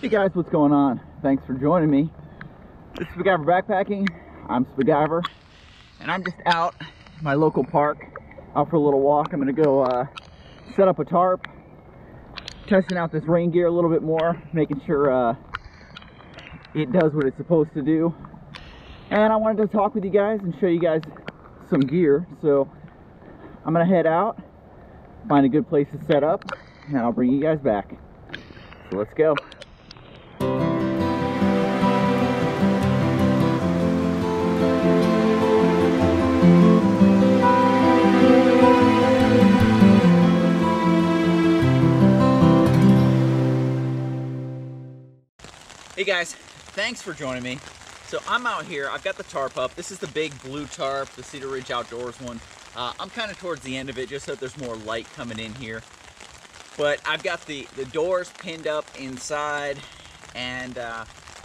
Hey guys, what's going on? Thanks for joining me. This is Spiguyver Backpacking. I'm Spiguyver, and I'm just out in my local park, out for a little walk. I'm gonna go set up a tarp, testing out this Raingear a little bit more, making sure it does what it's supposed to do. And I wanted to talk with you guys and show you guys some gear. So I'm gonna head out, find a good place to set up, and I'll bring you guys back. So let's go. Hey guys, thanks for joining me. So I'm out here, I've got the tarp up. This is the big blue tarp, the Cedar Ridge Outdoors one. I'm kind of towards the end of it just so that there's more light coming in here. But I've got the doors pinned up inside, and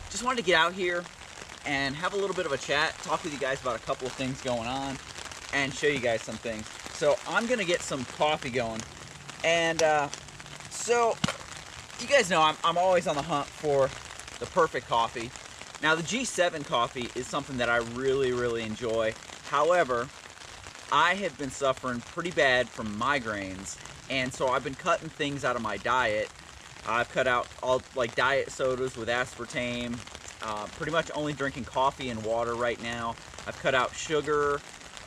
just wanted to get out here and have a little bit of a chat, talk with you guys about a couple of things going on, and show you guys some things. So I'm gonna get some coffee going. And so you guys know I'm always on the hunt for the perfect coffee. Now the G7 coffee is something that I really enjoy. However, I have been suffering pretty bad from migraines, and so I've been cutting things out of my diet. I've cut out all like diet sodas with aspartame, pretty much only drinking coffee and water right now. I've cut out sugar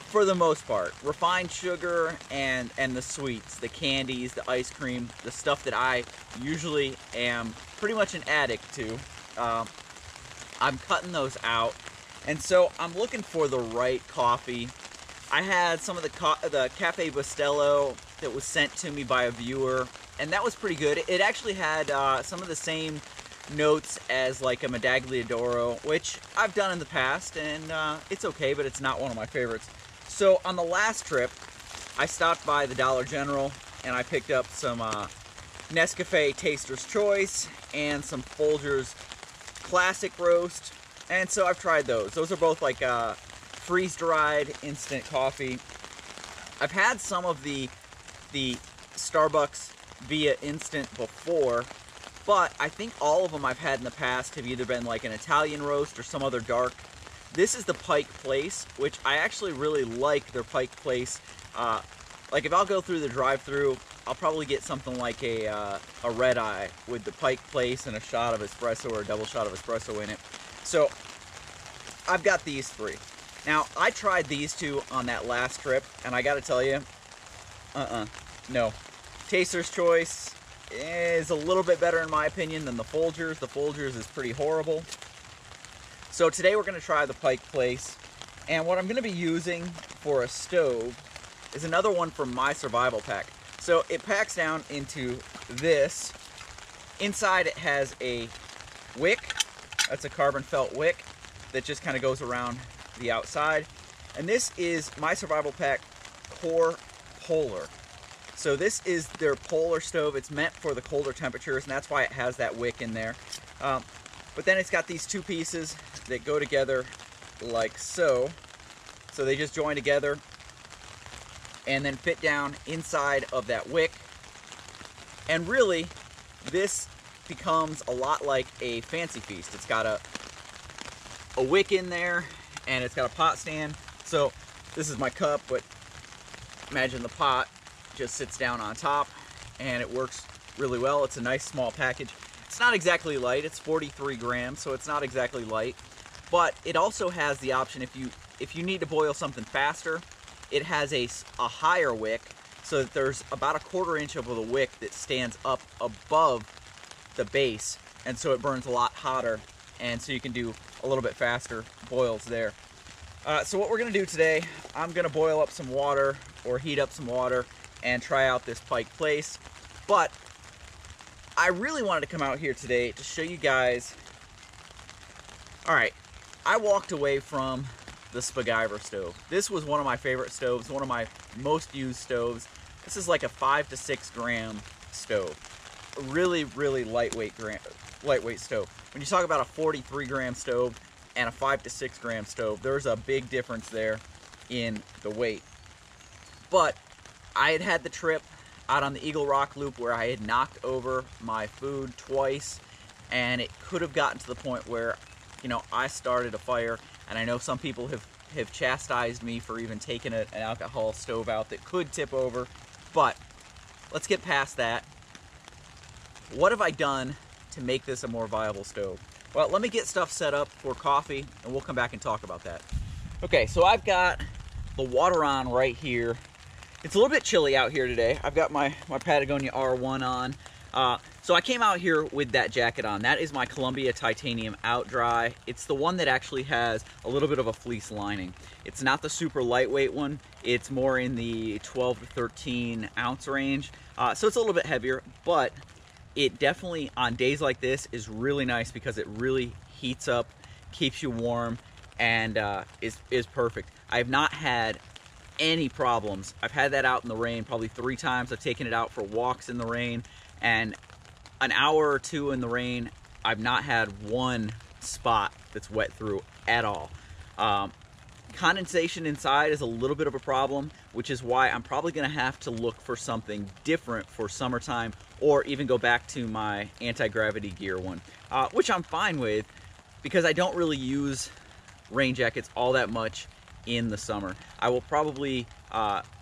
for the most part, refined sugar and the sweets, the candies, the ice cream, the stuff that I usually am pretty much an addict to. I'm cutting those out, and so I'm looking for the right coffee. I had some of the Cafe Bustelo that was sent to me by a viewer, and that was pretty good. It actually had some of the same notes as like a Medaglia d'Oro, which I've done in the past, and it's okay, but it's not one of my favorites. So on the last trip, I stopped by the Dollar General, and I picked up some Nescafe Taster's Choice and some Folgers Classic Roast, and so I've tried those. Those are both like freeze-dried instant coffee. I've had some of the Starbucks Via Instant before, but I think all of them I've had in the past have either been like an Italian roast or some other dark. This is the Pike Place, which I actually really like their Pike Place. Like if I'll go through the drive-thru, I'll probably get something like a red eye with the Pike Place and a shot of espresso or a double shot of espresso in it. So I've got these three. Now I tried these two on that last trip, and I gotta tell you, no. Taster's Choice is a little bit better in my opinion than the Folgers. The Folgers is pretty horrible. So today we're gonna try the Pike Place, and what I'm gonna be using for a stove is another one from MySurvivalPack. So it packs down into this. Inside it has a wick. That's a carbon felt wick that just kind of goes around the outside. And this is MySurvivalPack Core Polar. So this is their polar stove. It's meant for the colder temperatures, and that's why it has that wick in there. But then it's got these two pieces that go together like so. So they just join together and then fit down inside of that wick. And really, this becomes a lot like a Fancy Feast. It's got a wick in there, and it's got a pot stand. So this is my cup, but imagine the pot just sits down on top, and it works really well. It's a nice small package. It's not exactly light. It's 43 grams, so it's not exactly light. But it also has the option, if you need to boil something faster, it has a higher wick, so that there's about a 1/4 inch of the wick that stands up above the base, and so it burns a lot hotter, and so you can do a little bit faster boils there. So what we're gonna do today, I'm gonna boil up some water or heat up some water and try out this Pike Place. But I really wanted to come out here today to show you guys. All right, I walked away from the Spiguyver stove. This was one of my favorite stoves, one of my most used stoves. This is like a 5 to 6 gram stove. A really lightweight stove. When you talk about a 43 gram stove and a 5 to 6 gram stove, there's a big difference there in the weight. But I had the trip out on the Eagle Rock Loop where I had knocked over my food twice, and it could have gotten to the point where, you know, I started a fire, and I know some people have chastised me for even taking an alcohol stove out that could tip over, but let's get past that. What have I done to make this a more viable stove? Well, let me get stuff set up for coffee, and we'll come back and talk about that. Okay, so I've got the water on right here. It's a little bit chilly out here today. I've got my Patagonia R1 on. So I came out here with that jacket on. That is my Columbia Titanium Outdry. It's the one that actually has a little bit of a fleece lining. It's not the super lightweight one. It's more in the 12 to 13 ounce range. So it's a little bit heavier, but it definitely, on days like this, is really nice because it really heats up, keeps you warm, and is perfect. I have not had any problems. I've had that out in the rain probably 3 times. I've taken it out for walks in the rain, and an hour or 2 in the rain, I've not had one spot that's wet through at all. Condensation inside is a little bit of a problem, which is why I'm probably going to have to look for something different for summertime, or even go back to my anti-gravity gear one, which I'm fine with because I don't really use rain jackets all that much in the summer. I will probably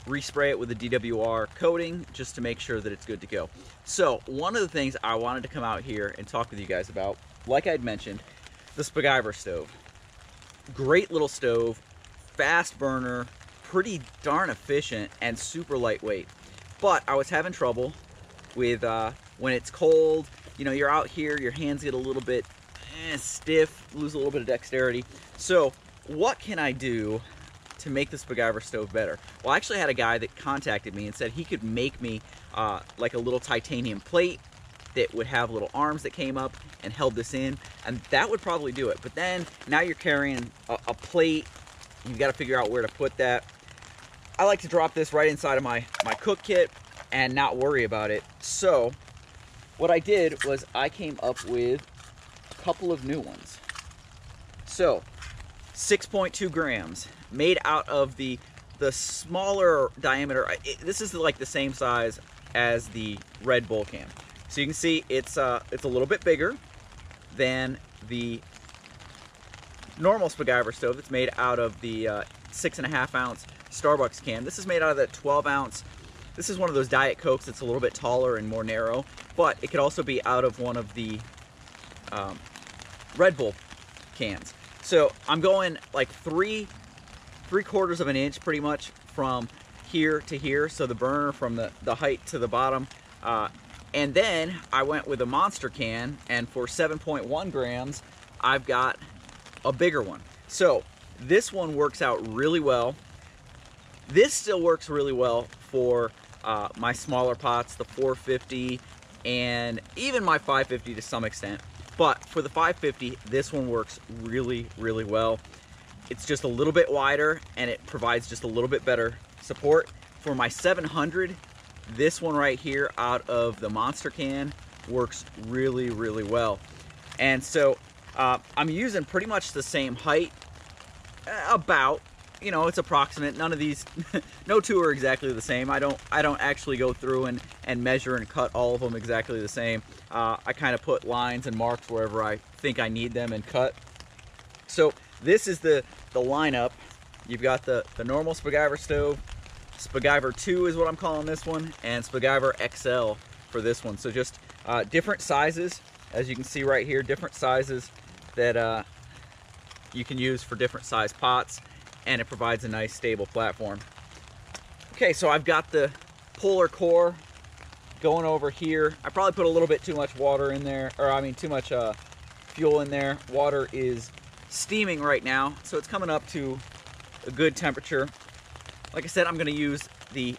respray it with a DWR coating just to make sure that it's good to go. So one of the things I wanted to come out here and talk with you guys about, like I'd mentioned, the Spiguyver stove. Great little stove, fast burner, pretty darn efficient, and super lightweight. But I was having trouble with when it's cold, you know, you're out here, your hands get a little bit stiff, lose a little bit of dexterity. So what can I do to make the Spiguyver stove better? Well, I actually had a guy that contacted me and said he could make me like a little titanium plate that would have little arms that came up and held this in, and that would probably do it. But then now you're carrying a plate, you've got to figure out where to put that. I like to drop this right inside of my cook kit and not worry about it. So what I did was I came up with a couple of new ones. So 6.2 grams, made out of the smaller diameter. This is like the same size as the Red Bull can. So you can see it's a little bit bigger than the normal Spiguyver stove that's made out of the 6.5 ounce Starbucks can. This is made out of the 12 ounce. This is one of those Diet Cokes that's a little bit taller and more narrow, but it could also be out of one of the Red Bull cans. So I'm going like 3/4 of an inch pretty much from here to here. So the burner from the height to the bottom. And then I went with a monster can, and for 7.1 grams, I've got a bigger one. So this one works out really well. This still works really well for my smaller pots, the 450, and even my 550 to some extent. But for the 550, this one works really, really well. It's just a little bit wider, and it provides just a little bit better support. For my 700, this one right here out of the monster can works really, really well. And so I'm using pretty much the same height, about, you know, it's approximate. None of these, no two are exactly the same. I don't actually go through and measure and cut all of them exactly the same. I kind of put lines and marks wherever I think I need them and cut. So this is the lineup. You've got the normal Spiguyver stove, Spiguyver 2 is what I'm calling this one, and Spiguyver XL for this one. So just different sizes, as you can see right here, different sizes that you can use for different size pots, and it provides a nice stable platform. Okay, so I've got the polar core going over here. I probably put a little bit too much water in there, or I mean too much fuel in there. Water is steaming right now, so it's coming up to a good temperature. Like I said, I'm going to use the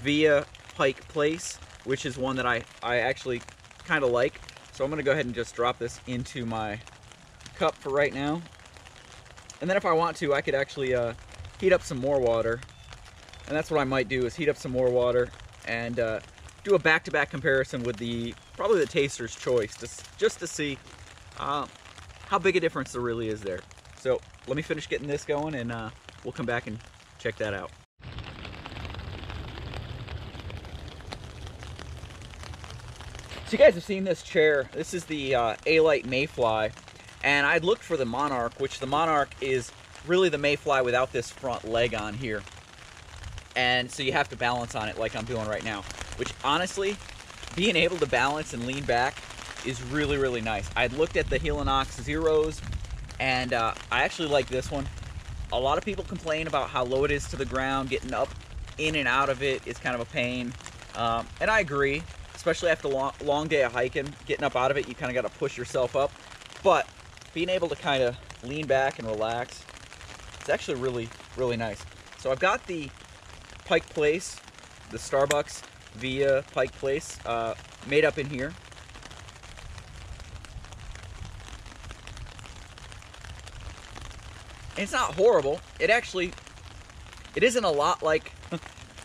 Via Pike Place, which is one that I actually kind of like. So I'm going to go ahead and just drop this into my cup for right now. And then if I want to, I could actually heat up some more water. And that's what I might do, is heat up some more water and do a back-to-back comparison with probably the Taster's Choice, just to see how big a difference there really is there. So let me finish getting this going, and we'll come back and check that out. So you guys have seen this chair. This is the A-Light Mayfly, and I'd looked for the Monarch, which the Monarch is really the Mayfly without this front leg on here. And so you have to balance on it like I'm doing right now, which honestly, being able to balance and lean back is really, really nice. I'd looked at the Helinox Zeros, and I actually like this one. A lot of people complain about how low it is to the ground. Getting up in and out of it is kind of a pain. And I agree, especially after a long day of hiking. Getting up out of it, you kind of got to push yourself up. But being able to kind of lean back and relax, it's actually really, really nice. So I've got the Pike Place, the Starbucks via Pike Place, made up in here. And it's not horrible. It isn't a lot like,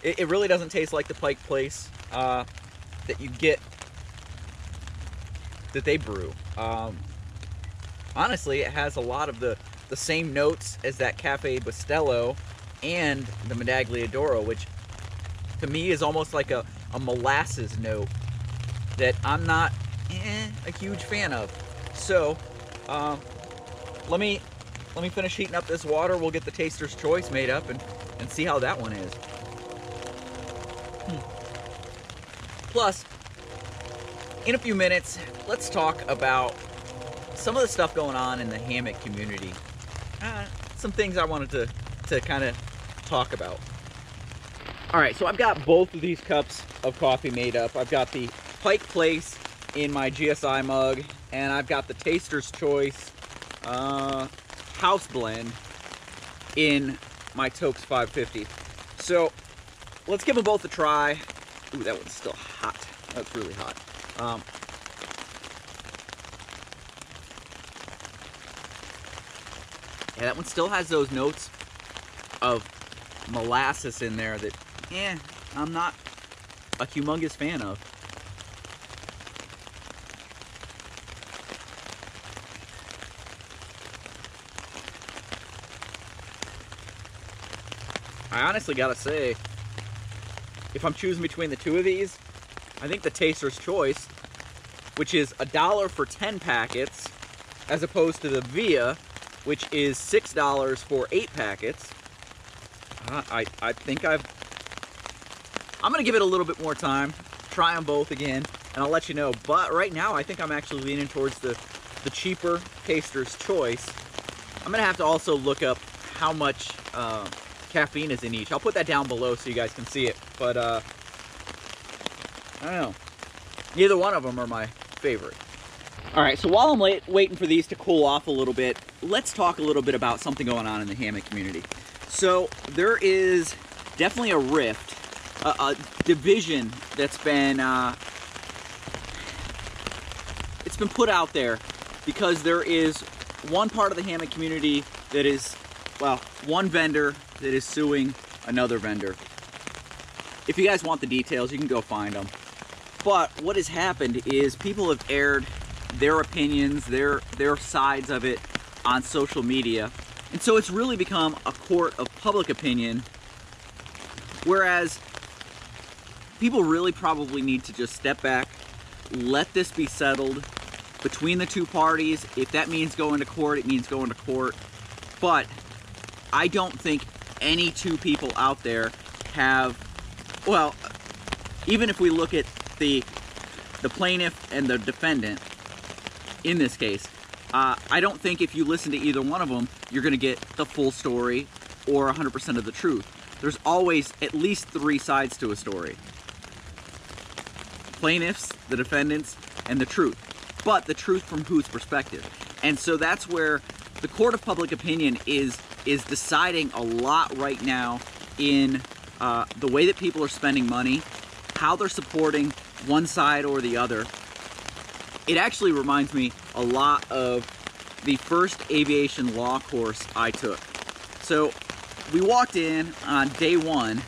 it really doesn't taste like the Pike Place that you get, that they brew. Honestly, it has a lot of the same notes as that Cafe Bustelo and the Medaglia d'Oro, which to me is almost like a molasses note that I'm not a huge fan of. So, let me finish heating up this water. We'll get the Taster's Choice made up and see how that one is. Plus, in a few minutes, let's talk about some of the stuff going on in the hammock community. Some things I wanted to kind of talk about. All right, so I've got both of these cups of coffee made up. I've got the Pike Place in my GSI mug, and I've got the Taster's Choice house blend in my Tokes 550. So let's give them both a try. Ooh, that one's still hot. That's really hot. Yeah, that one still has those notes of molasses in there that, I'm not a humongous fan of. I honestly gotta say, if I'm choosing between the two of these, I think the Taster's Choice, which is $1 for 10 packets, as opposed to the Via, which is $6 for 8 packets. I think I'm gonna give it a little bit more time, try them both again, and I'll let you know. But right now, I think I'm actually leaning towards the cheaper Taster's Choice. I'm gonna have to also look up how much caffeine is in each. I'll put that down below so you guys can see it. But I don't know. Neither one of them are my favorite. All right, so while I'm waiting for these to cool off a little bit, let's talk a little bit about something going on in the hammock community. So there is definitely a rift, a division that's been it's been put out there, because there is one part of the hammock community that is, well, one vendor that is suing another vendor. If you guys want the details, you can go find them. But what has happened is people have aired their opinions, their sides of it on social media. And so it's really become a court of public opinion, whereas people really probably need to just step back, let this be settled between the two parties. If that means going to court, it means going to court. But I don't think any two people out there have, well, even if we look at the plaintiff and the defendant in this case, I don't think if you listen to either one of them, you're going to get the full story or 100% of the truth. There's always at least 3 sides to a story. Plaintiffs, the defendants, and the truth. But the truth from whose perspective? And so that's where the court of public opinion is deciding a lot right now in the way that people are spending money, how they're supporting one side or the other. It actually reminds me a lot of the first aviation law course I took. So we walked in on day 1.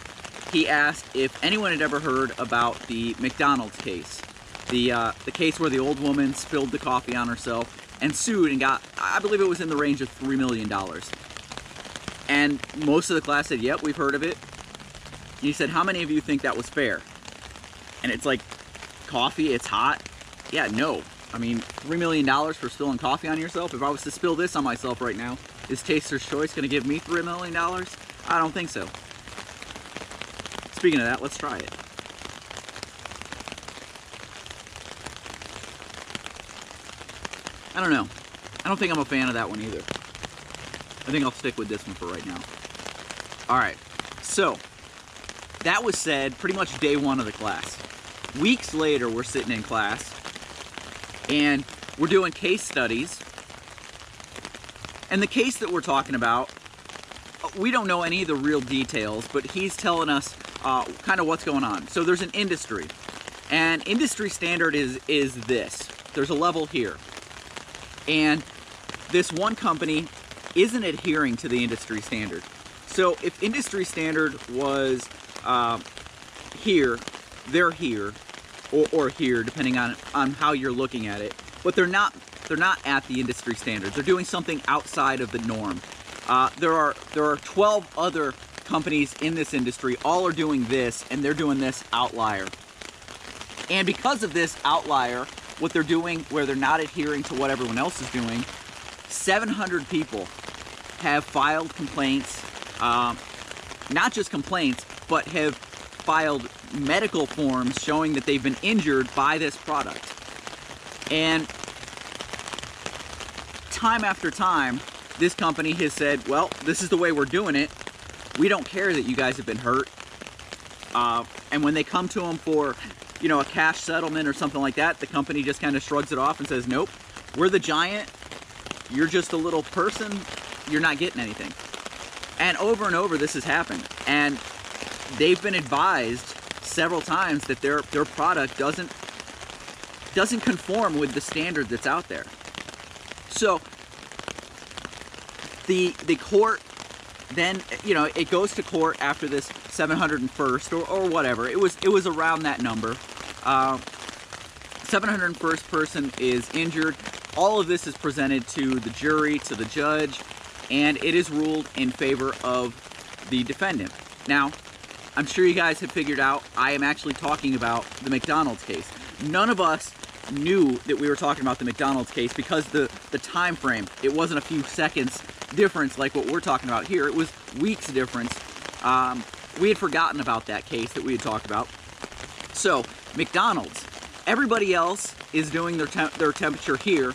He asked if anyone had ever heard about the McDonald's case. The case where the old woman spilled the coffee on herself and sued and got, I believe it was in the range of $3 million. And most of the class said, yep, we've heard of it. And he said, how many of you think that was fair? And it's like, coffee, it's hot. yeah, no. I mean, $3 million for spilling coffee on yourself? If I was to spill this on myself right now, is Taster's Choice going to give me $3 million? I don't think so. Speaking of that, let's try it. I don't know. I don't think I'm a fan of that one either. I think I'll stick with this one for right now. Alright, so that was said pretty much day one of the class. Weeks later, we're sitting in class and we're doing case studies. And the case that we're talking about, we don't know any of the real details, but he's telling us kind of what's going on. So there's an industry, and industry standard is this. There's a level here. And this one company isn't adhering to the industry standard. So if industry standard was here, they're here, or here, depending on how you're looking at it. But they're not at the industry standard. They're doing something outside of the norm. There are 12 other companies in this industry. All are doing this, and they're doing this outlier. And because of this outlier, what they're doing, where they're not adhering to what everyone else is doing, 700 people have filed complaints, not just complaints, but have filed medical forms showing that they've been injured by this product. And time after time, this company has said, well, this is the way we're doing it. We don't care that you guys have been hurt. And when they come to them for, you know, a cash settlement or something like that, the company just kind of shrugs it off and says, nope, we're the giant. You're just a little person. You're not getting anything. And over this has happened. And they've been advised several times that their product doesn't conform with the standard that's out there. So the court then, you know, it goes to court after this 701st or whatever. It was around that number. 701st person is injured. All of this is presented to the jury, to the judge, and it is ruled in favor of the defendant. Now, I'm sure you guys have figured out I am actually talking about the McDonald's case. None of us knew that we were talking about the McDonald's case because the time frame, it wasn't a few seconds difference like what we're talking about here. It was weeks difference. We had forgotten about that case that we had talked about. So, McDonald's. Everybody else is doing their temperature here.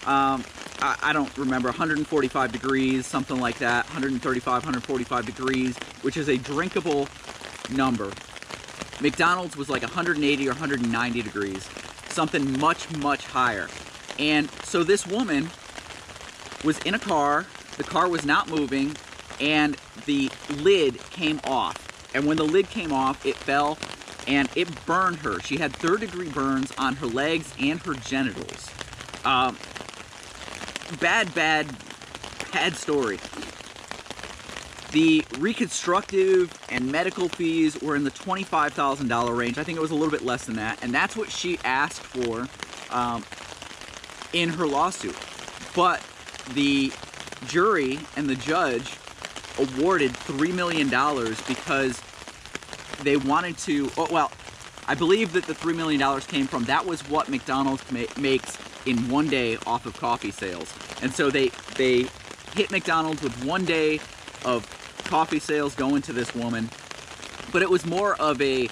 I don't remember, 145 degrees, something like that, 135, 145 degrees, which is a drinkable number. McDonald's was like 180 or 190 degrees, something much, much higher. And so this woman was in a car, the car was not moving, and the lid came off. And when the lid came off, it fell and it burned her. She had third-degree burns on her legs and her genitals. Bad story. The reconstructive and medical fees were in the $25,000 range. I think it was a little bit less than that, and that's what she asked for in her lawsuit. But the jury and the judge awarded $3 million because they wanted to, oh, well, I believe that the $3 million came from, that was what McDonald's makes in one day off of coffee sales. And so they hit McDonald's with one day of coffee sales going to this woman. But it was more of a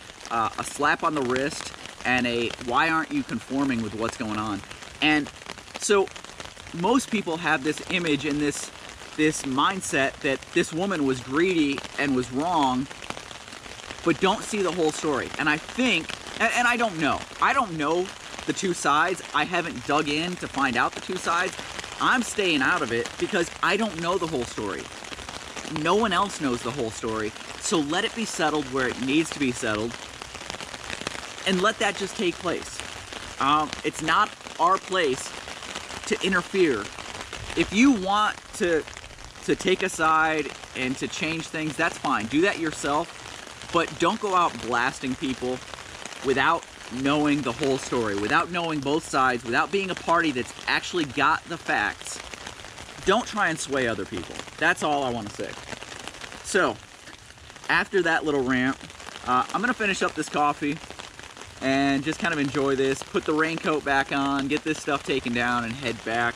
slap on the wrist and a, why aren't you conforming with what's going on? And so most people have this image and this mindset that this woman was greedy and was wrong, but don't see the whole story. And I think, and I don't know the two sides. I haven't dug in to find out the two sides. I'm staying out of it because I don't know the whole story. No one else knows the whole story. So let it be settled where it needs to be settled and let that just take place. It's not our place to interfere. If you want to take a side and to change things, that's fine. Do that yourself. But don't go out blasting people without knowing the whole story, without knowing both sides, without being a party that's actually got the facts. Don't try and sway other people. That's all I want to say. So, after that little rant, I'm going to finish up this coffee, and just kind of enjoy this, put the raincoat back on, get this stuff taken down, and head back.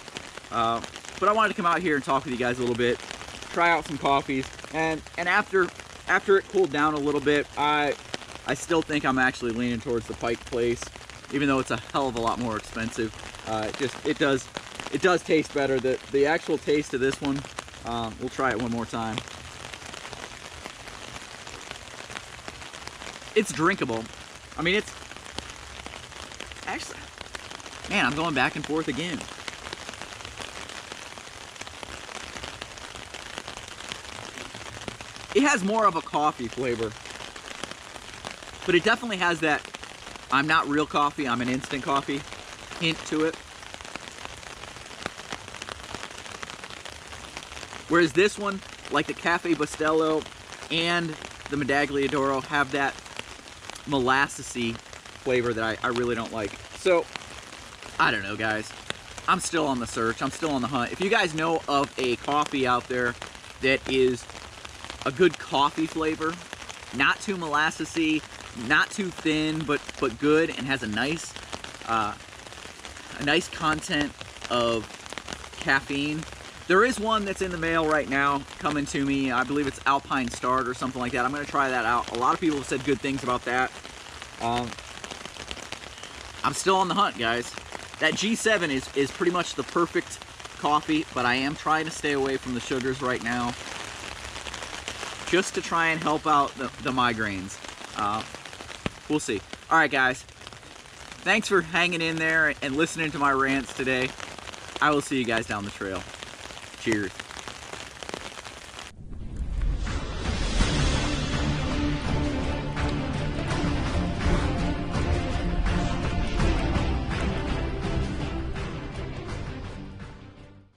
But I wanted to come out here and talk with you guys a little bit, try out some coffees, and after it cooled down a little bit, I still think I'm actually leaning towards the Pike place, even though it's a hell of a lot more expensive. It does taste better. The actual taste of this one, we'll try it one more time. It's drinkable. I mean, it's actually, man, I'm going back and forth again. It has more of a coffee flavor, but it definitely has that I'm not real coffee, I'm an instant coffee hint to it. Whereas this one, like the Cafe Bustelo and the Medaglia d'Oro, have that molassesy flavor that I really don't like. So, I don't know, guys. I'm still on the search. I'm still on the hunt. If you guys know of a coffee out there that is a good coffee flavor, not too molassesy, not too thin, but good, and has a nice content of caffeine. There is one that's in the mail right now coming to me. I believe it's Alpine Start or something like that. I'm going to try that out. A lot of people have said good things about that. I'm still on the hunt, guys. That G7 is pretty much the perfect coffee, but I am trying to stay away from the sugars right now, just to try and help out the migraines. We'll see. All right, guys. Thanks for hanging in there and listening to my rants today. I will see you guys down the trail. Cheers.